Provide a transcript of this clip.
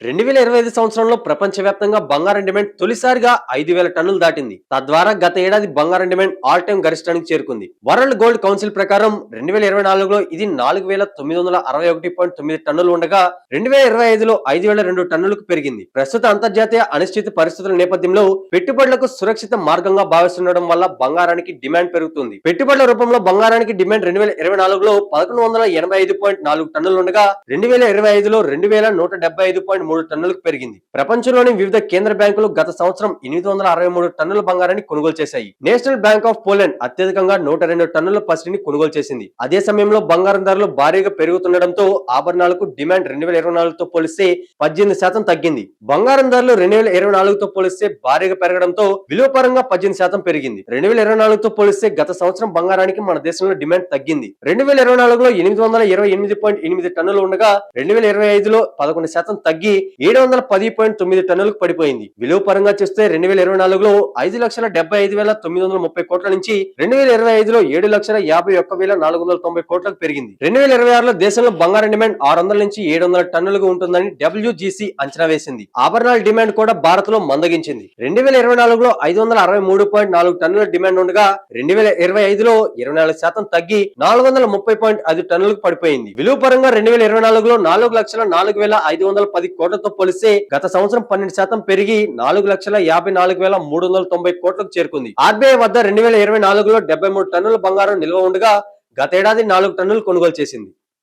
2025 సంవత్సరంలో ప్రపంచవ్యాప్తంగా బంగారం డిమాండ్ తొలిసారిగా 5,000 టన్నులు దాటింది. తద్వారా గత ఏడాది బంగారం డిమాండ్ ఆల్ టైమ్ గరిష్టానికి చేరుకుంది. వరల్డ్ గోల్డ్ కౌన్సిల్ ప్రకారం 2024లో ఇది 4,961.9 టన్నులు ఉండగా 2025లో 5,002 టన్నులకు పెరిగింది. ప్రస్తుత అంతర్జాతీయ అనిశ్చిత పరిస్థితుల నేపథ్యంలో పెట్టుబడులకు సురక్షిత మార్గంగా భావిస్తుండడం వల్ల బంగారానికి డిమాండ్ పెరుగుతుంది. పెట్టుబడుల రూపంలో బంగారానికి డిమాండ్ 2024లో 1,185.4 టన్నులు ఉండగా 2025లో 2,175.3 టన్నులకు పెరిగింది. ప్రపంచంలోని వివిధ కేంద్ర బ్యాంకులు గత సంవత్సరం 863 టన్నుల బంగారాన్ని కొనుగోలు చేశాయి. నేషనల్ బ్యాంక్ ఆఫ్ పోలాండ్ అత్యధికంగా 102 టన్నుల పసిడిని కొనుగోలు చేసింది. అదే సమయంలో బంగారం ధరలు భారీగా పెరుగుతుండటంతో ఆభరణాలకు డిమాండ్ 2024తో పోలిస్తే 18% తగ్గింది. బంగారం ధరలు 2024తో పోలిస్తే భారీగా పెరగడంతో విలువ పరంగా 18% పెరిగింది. 2024తో పోలిస్తే గత సంవత్సరం బంగారానికి మన దేశంలో డిమాండ్ తగ్గింది. 2024లో 828.8 టన్నులు ఉండగా 2025లో 11% తగ్గి 710.9 టన్నులకు పడిపోయింది. విలువ పరంగా చూస్తే 2024లో 5,75,930 కోట్ల నుంచి 2025లో 7,51,490 కోట్లకు పెరిగింది. 2026లో దేశంలో బంగారం డిమాండ్ 600 నుంచి 700 టన్నులుగా ఉంటుందని WGC అంచనా వేసింది. ఆభరణాల డిమాండ్ కూడా భారత్ లో మందగించింది. 2024లో 563.4 టన్నుల డిమాండ్ ఉండగా 2025లో 24% తగ్గి 430.5 టన్నులకు పడిపోయింది. విలువ పరంగా 2024లో 4,04,510 కోట్లతో పోలిస్తే గత సంవత్సరం 12% పెరిగి 4,54,390 కోట్లకు చేరుకుంది. RBI వద్ద 2024లో 73 టన్నుల బంగారం నిల్వ ఉండగా గతేడాది 4 టన్నులు కొనుగోలు చేసింది.